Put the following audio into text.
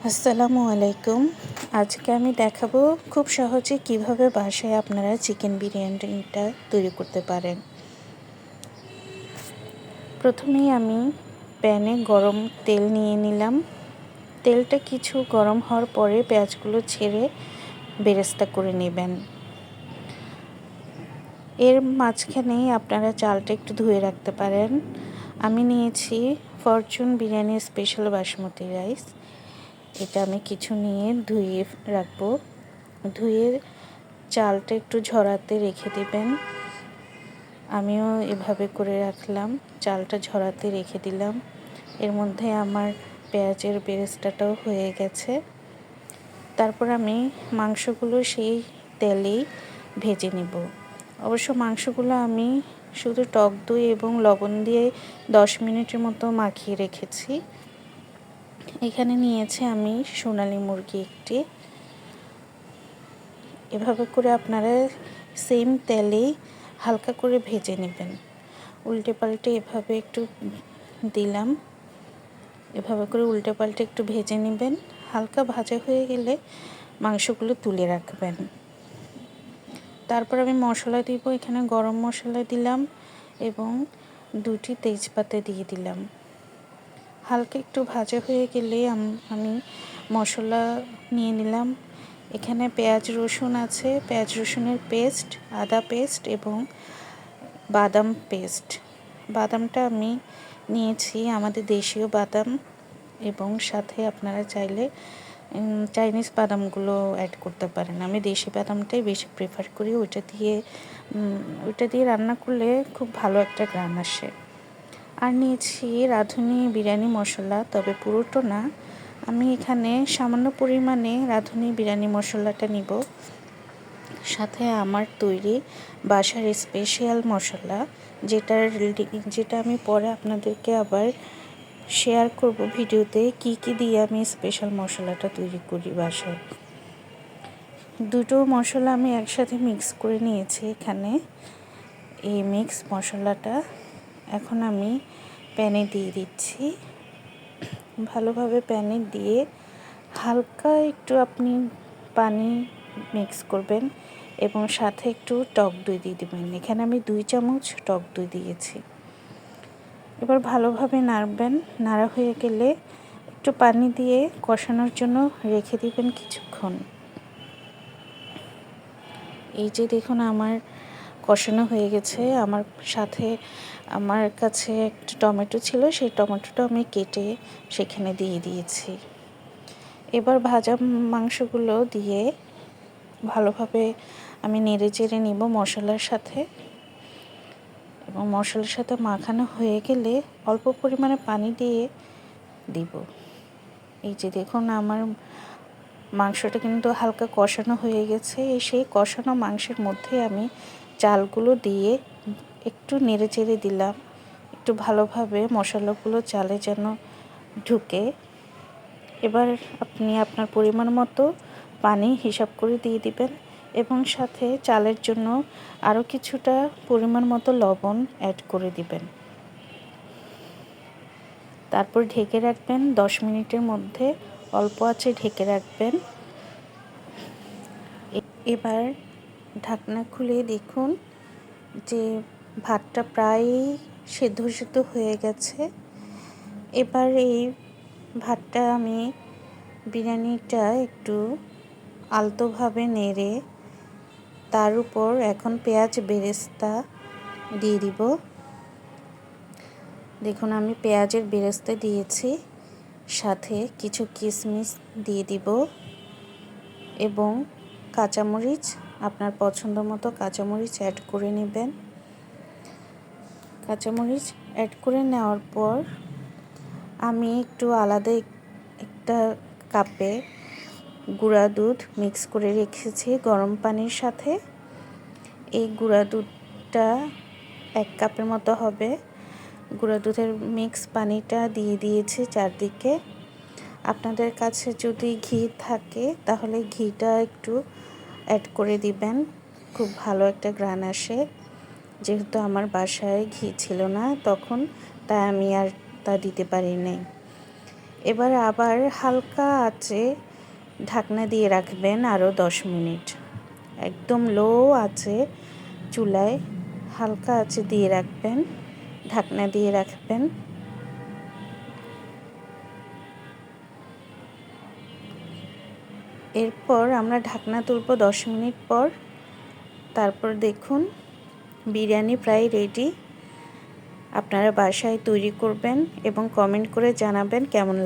আসসালামু আলাইকুম। আজকে আমি দেখাবো খুব সহজে কিভাবে বাসায় আপনারা চিকেন বিরিয়ানিটা তৈরি করতে পারেন। প্রথমেই আমি প্যানে গরম তেল নিয়ে নিলাম। তেলটা কিছু গরম হওয়ার পরে পেঁয়াজগুলো ছেড়ে বেরেস্তা করে নেবেন। এর মাঝখানেই আপনারা চালটা একটু ধুয়ে রাখতে পারেন। আমি নিয়েছি Fortune biryani special basmati rice. এটা আমি কিছু নিয়ে ধুয়ে রাখবো। ধুয়ে চালটা একটু ঝরাতে রেখে দিবেন। আমিও এভাবে করে রাখলাম, চালটা ঝরাতে রেখে দিলাম। এর মধ্যে আমার পেঁয়াজের বেরেস্তাটাও হয়ে গেছে। তারপর আমি মাংসগুলো সেই তেলেই ভেজে নেব। অবশ্য মাংসগুলো আমি শুধু টক দই এবং লবণ দিয়ে 10 মিনিটের মতো মাখিয়ে রেখেছি। এখানে নিয়েছি আমি সোনালী মুরগি একটি। এভাবে করে আপনারা সেম তেলেই হালকা করে ভেজে নেবেন। উল্টে পাল্টে এভাবে একটু দিলাম। এভাবে করে উল্টে পাল্টে একটু ভেজে নেবেন। হালকা ভাজা হয়ে গেলে মাংসগুলো তুলে রাখবেন। তারপর আমি মশলা দিব। এখানে গরম মশলা দিলাম এবং 2টি তেজপাতা দিয়ে দিলাম। হালকা একটু ভাজা হয়ে গেলে আমি মশলা নিয়ে নিলাম। এখানে পেঁয়াজ রসুন আছে, পেঁয়াজ রসুনের পেস্ট, আদা পেস্ট এবং বাদাম পেস্ট। বাদামটা আমি নিয়েছি আমাদের দেশীয় বাদাম, এবং সাথে আপনারা চাইলে চাইনিজ বাদামগুলো অ্যাড করতে পারেন। আমি দেশি বাদামটাই বেশি প্রেফার করি। ওইটা দিয়ে রান্না করলে খুব ভালো একটা ঘ্রাণ আসে। আর নিয়েছি রাঁধুনি বিরিয়ানি মশলা, তবে পুরোটা না। আমি এখানে সামান্য পরিমাণে রাঁধুনি বিরিয়ানি মশলাটা নিব। সাথে আমার তৈরি বাসার স্পেশাল মশলা, যেটা আমি পরে আপনাদেরকে আবার শেয়ার করব ভিডিওতে, কি দিয়ে আমি স্পেশাল মশলাটা তৈরি করি বাসায়। দুটো মশলা আমি একসাথে মিক্স করে নিয়েছি এখানে। এই মিক্স মশলাটা এখন আমি প্যানে দিয়ে দিচ্ছি। ভালোভাবে প্যানে দিয়ে হালকা একটু আপনি পানি মিক্স করবেন এবং সাথে একটু টক দই দিয়ে দেবেন। এখানে আমি 2 চামচ টক দই দিয়েছি। এবার ভালোভাবে নাড়বেন। নাড়া হয়ে গেলে একটু পানি দিয়ে কষানোর জন্য রেখে দিবেন কিছুক্ষণ। এই যে দেখুন আমার কষানো হয়ে গেছে। আমার কাছে একটা টমেটো ছিল, সেই টমেটোটা আমি কেটে সেখানে দিয়ে দিয়েছি। এবার ভাজা মাংসগুলো দিয়ে ভালোভাবে আমি নেড়ে চেড়ে নিব মশলার সাথে, এবং মশলার সাথে মাখানো হয়ে গেলে অল্প পরিমাণে পানি দিয়ে দিব। এই যে দেখুন আমার মাংসটা কিন্তু হালকা কষানো হয়ে গেছে। সেই কষানো মাংসের মধ্যে আমি চালগুলো দিয়ে একটু নেড়ে চেড়ে দিলাম, একটু ভালোভাবে মশলাগুলো চালে যেন ঢুকে। এবার আপনি আপনার পরিমাণ মতো পানি হিসাব করে দিয়ে দিবেন এবং সাথে চালের জন্য আরও কিছুটা পরিমাণ মতো লবণ অ্যাড করে দিবেন। তারপর ঢেকে রাখবেন 10 মিনিটের মধ্যে, অল্প আঁচে ঢেকে রাখবেন। এবার ঢাকনা খুলে দেখুন যে ভাতটা প্রায় সেদ্ধ হয়ে গেছে। এবার এই ভাতটা আমি বিরিয়ানিটা একটু আলতোভাবে নেড়ে তার উপর এখন পেঁয়াজ বেরেস্তা দিয়ে দিব। দেখুন আমি পেঁয়াজের বেরেস্তা দিয়েছি, সাথে কিছু কিশমিশ দিয়ে দিব এবং কাঁচামরিচ, আপনার পছন্দ মতো কাঁচামরিচ অ্যাড করে নেবেন। কাঁচামরিচ অ্যাড করে নেওয়ার পর আমি একটু আলাদা একটা কাপে গুঁড়া দুধ মিক্স করে রেখেছি গরম পানির সাথে। এই গুঁড়া দুধটা 1 কাপের মতো হবে। গুঁড়া দুধের মিক্স পানিটা দিয়ে দিয়েছি চারদিকে। আপনাদের কাছে যদি ঘি থাকে তাহলে ঘিটা একটু অ্যাড করে দিবেন, খুব ভালো একটা ঘ্রাণ আসে। যেহেতু আমার বাসায় ঘি ছিল না তখন, তাই আমি আর তা দিতে পারি নাই। এবার আবার হালকা আঁচে ঢাকনা দিয়ে রাখবেন আরও 10 মিনিট। একদম লো আঁচে চুলায় হালকা আঁচে দিয়ে রাখবেন, ঢাকনা দিয়ে রাখবেন। এরপর আমরা ঢাকনা তুলব 10 মিনিট পর। তারপর দেখুন বিরিয়ানি প্রায় রেডি। আপনারা বাসায় তৈরি করবেন এবং কমেন্ট করে জানাবেন কেমন